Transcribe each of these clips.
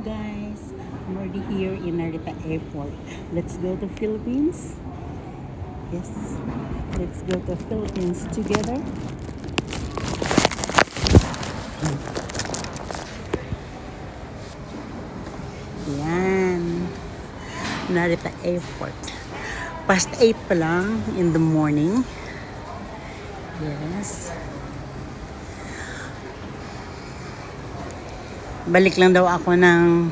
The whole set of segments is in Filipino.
guys, I'm already here in Narita Airport. Let's go to Philippines. Yes, let's go to Philippines together. Yan, Narita Airport. Past 8 pa lang in the morning. Yes. Balik lang daw ako ng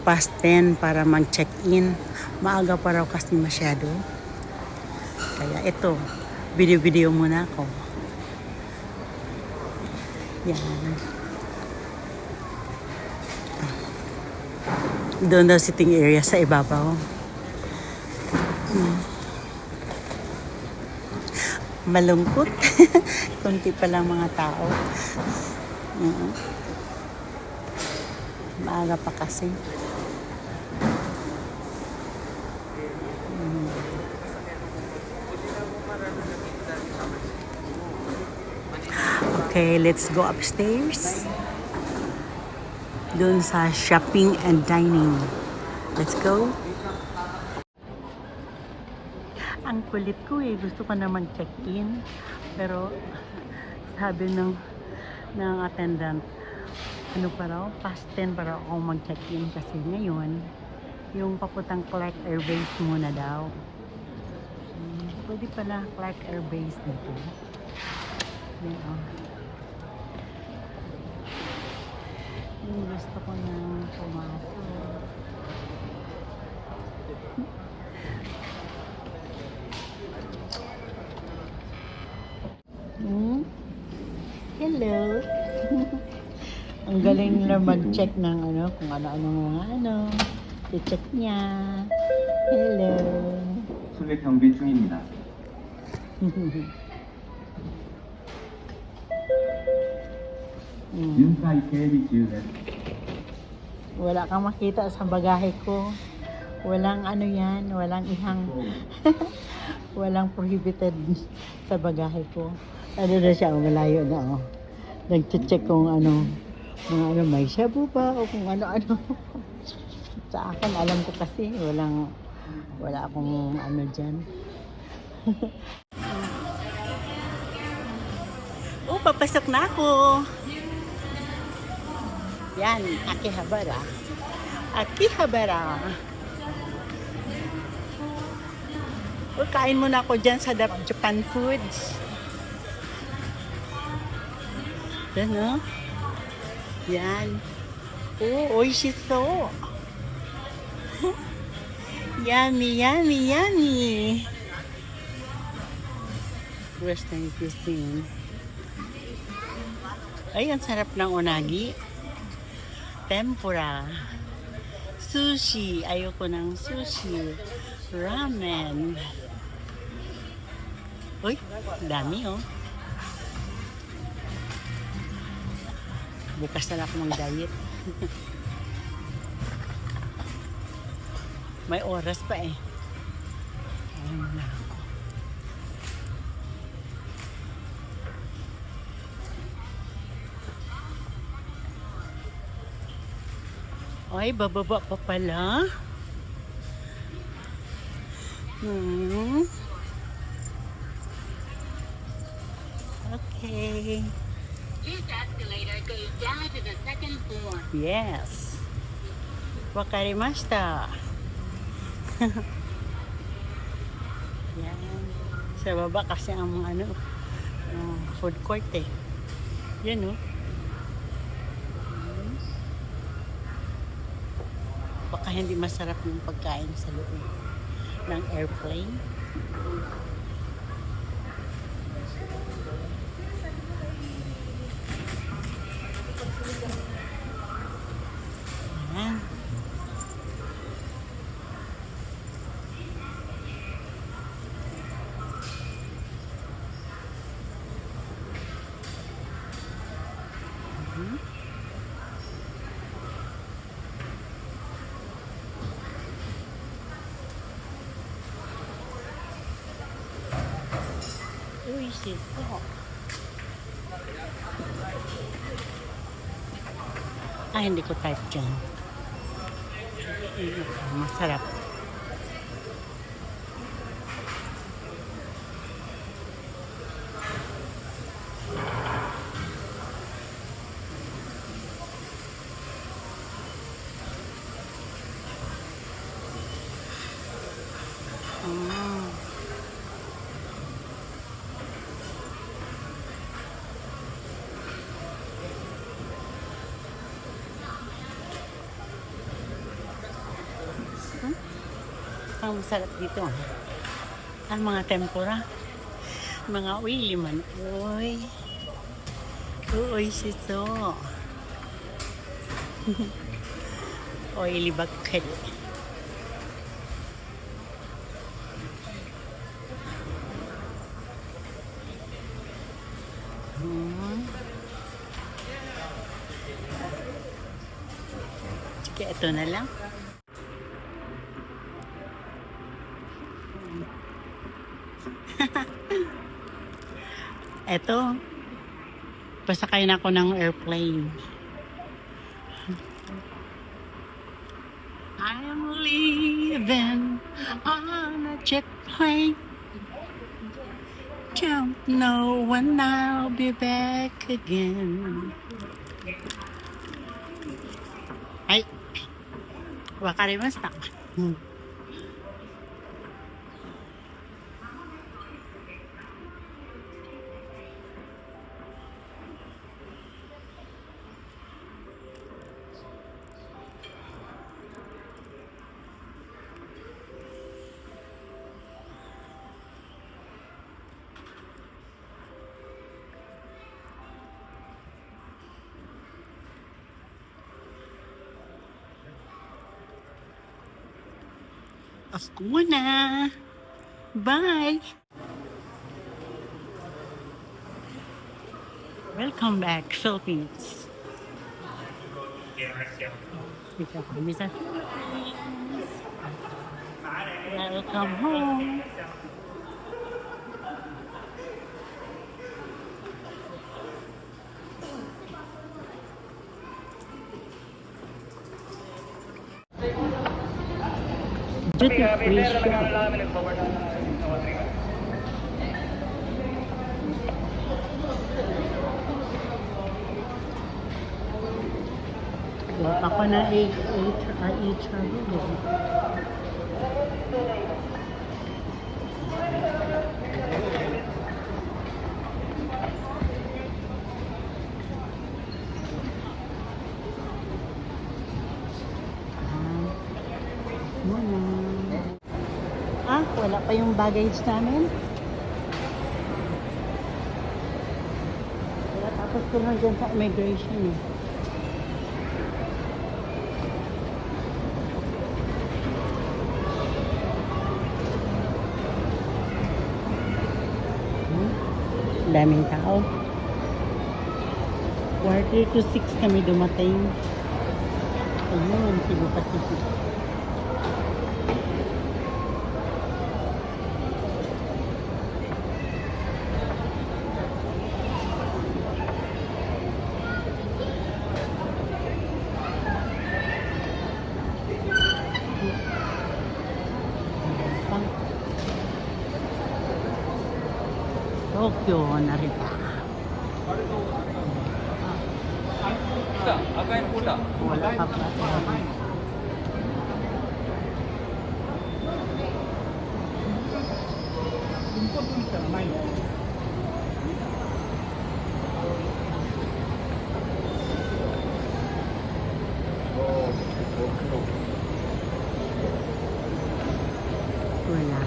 past 10 para mag-check-in. Maaga pa raw kasi masyado. Kaya ito, video-video muna ako. Yan. Doon daw sitting area sa ibabaw. Malungkot. Kunti pa lang mga tao. Maaga pa kasi. Okay, let's go upstairs. Doon sa shopping and dining. Let's go. Ang kulit ko eh. Gusto ko na mag-check-in. Pero sabi ng attendant, ano pa raw? Past 10 pa raw ako mag-check-in kasi ngayon, yung papuntang Clark Air Base muna daw. Pwede pala Clark Air Base dito. Yan o. Yung gusto ko nang pumasok. Hello. Ang galing nila mag-check ng ano, kung ano-ano mga ano. I-check niya. Hello. 출입 경비 중입니다. 윤사이 대비 지우는 Wala kang makita sa bagahe ko. Walang ano yan, walang ihang. Walang prohibited sa bagahe ko. Ano na siya, malayo na oh. Nag-check kung ano, mga ano, may shabu ba o kung ano-ano. Sa akin, alam ko kasi, wala akong ano dyan. Oh, papasok na ako. Yan, Akihabara. Akihabara. Oh, kain muna ako dyan sa Japan Foods. Yan, no? Yan. Oh, oishiso. Yummy, yummy, yummy. Western cuisine. Ay, ang sarap ng unagi. Tempura. Sushi. Ayoko ng sushi. Ramen. Uy, dami oh. Bukas na lang ako mag-diet. May oras pa eh. Ayun na ako. Ay, bababa pa pala. Okay. This escalator goes down to the second floor. Yes. Wakarimashita. Yan. Sa baba kasi ang mga ano, food court eh. Yan oh. Baka hindi masarap yung pagkain sa loob ng airplane. Ayan. Uy, sito. Hindi ko type dyan. Masarap. Mm. Ang masarap dito. Ang mga tempura. Mga oily man. Uy. Uy, shiso. Oily bakit. Sige, ito na lang. Eto, pasakay na ako ng airplane. I'm leaving on a jet plane. Don't know when I'll be back again. Ay, wakarimashita. Off ko muna. Bye! Welcome back, Philippines. Dito kami sa Philippines. Welcome home. Duty free shop. Ako na HR dito. Wala pa yung baggage namin. Wala, tapos ko lang dyan sa immigration eh. Daming tao. 4:45 kami dumating. Ayun, Cebu Pacific. Tokyo, Narita. Wala pa pa. Wala.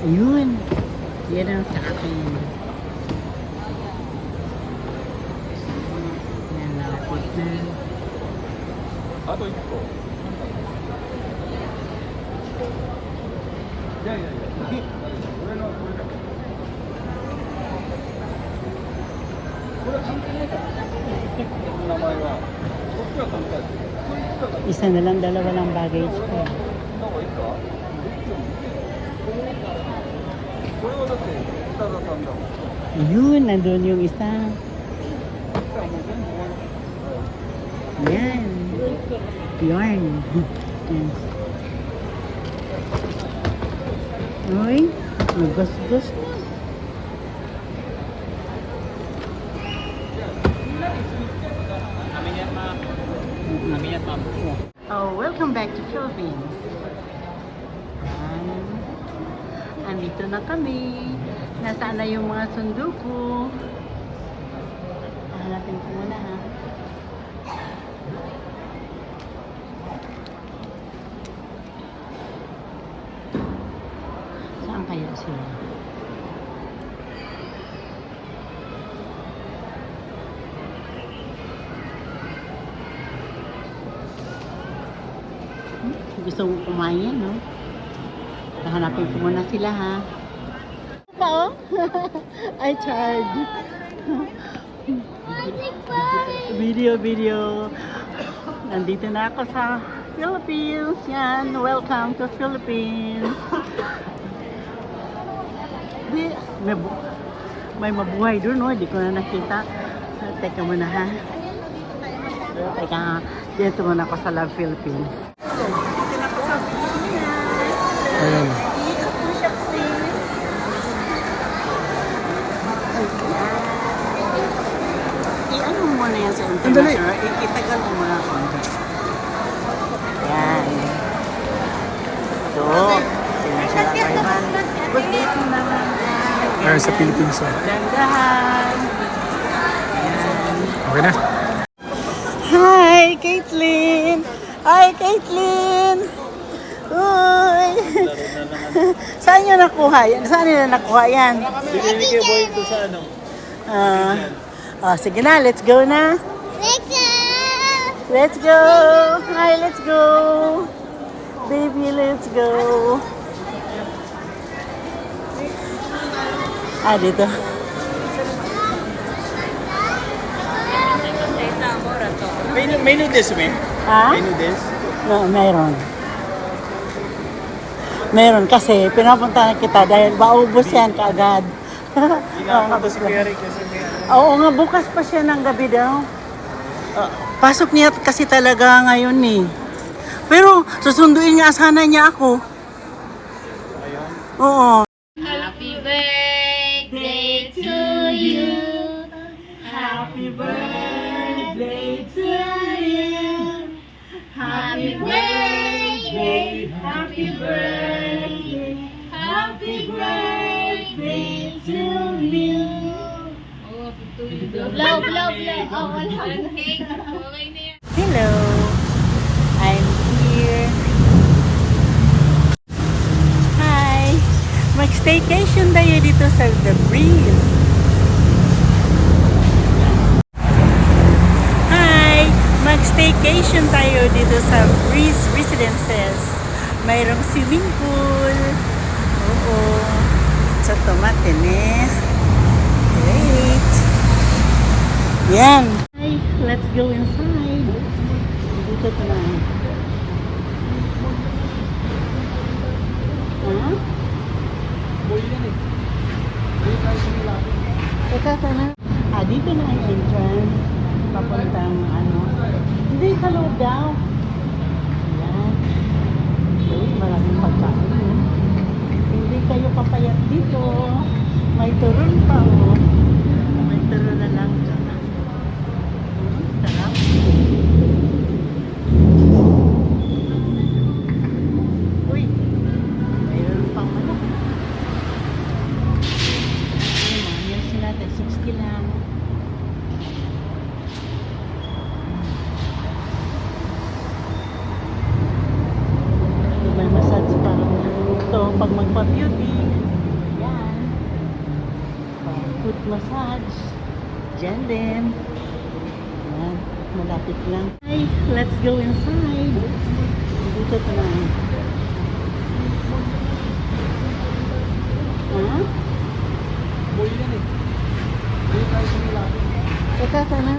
Ayun. Yan ang sa akin. Yan, malapit na. Isa na lang, dalawa lang baggage ko. これはだって Yun, nandun yung isa. Yan. Yarn. Yan. Uy, nagas-gas na. Oh, welcome back to Philippines. Yan. Andito na kami. Nasaan na yung mga sundo ko? Hanapin ko muna ha. Saan kaya sila? Gusto ko kumain yan, no? Hanapin ko muna sila, ha? Pa, oh? I tried. Video. Nandito na ako sa Philippines. Yan, welcome to Philippines. May mabuhay doon, no? Hindi ko na nakita. Teka muna, ha? Teka, dito muna ako sa Love Philippines. Ayan. I-ano mo muna yan sa international. Itagal mo muna ako. Yan. Ito. Sila Taiwan. But dito naman. Ayan sa Philippines. Oh. Dandahan. Yan. Okay na? Hi, Caitlin! Hi, Caitlin! Uy! Saan nyo nakuha yan? Saan nyo nakuha yan? Binili kay Boy ito sa ano? Sige na, let's go na. Let's go! Hi, let's go! Baby, let's go! Dito. May noodles, may? Ha? May noodles? No, meron. Meron kasi pinapuntahan kita dahil maubos yan kaagad. Hindi nga ako si Kuya Rick kasi may ano. Oo nga, bukas pa siya ng gabi daw. Pasok niya kasi talaga ngayon eh. Pero susunduin nga sana niya ako. Ayun. Oo. Happy birthday to you. Happy birthday to you. Happy birthday. Happy birthday. Happy birthday to you. Blow. Oh, wala. Cake. Okay na yan. Hello. I'm here. Hi. Mag-staycation tayo dito sa The Breeze. Hi. Mag-staycation tayo dito sa Breeze Residences. Mayroong swimming pool. Oo. Sa tomatin eh. Great. Yan. Hi. Let's go inside. Dito na. Huh? Teka ka na. Dito na ang entrance. Papuntang ano. Hindi, sa loob daw. Ayan. Uy, maraming pagkain. Hindi kayo papayat dito. May turon pa, oh. May turon na lang dyan. Sarap. Uy, mayroon pang manok. Ayun natin, 60 lang. May massage pa. Ito, pag magpa-beauty, yan. Foot massage. Diyan din. Yan, malapit lang. Hi, let's go inside. Dito ka na. Ha? Boy yan eh. Hindi tayo sumilapit. Teka ka na.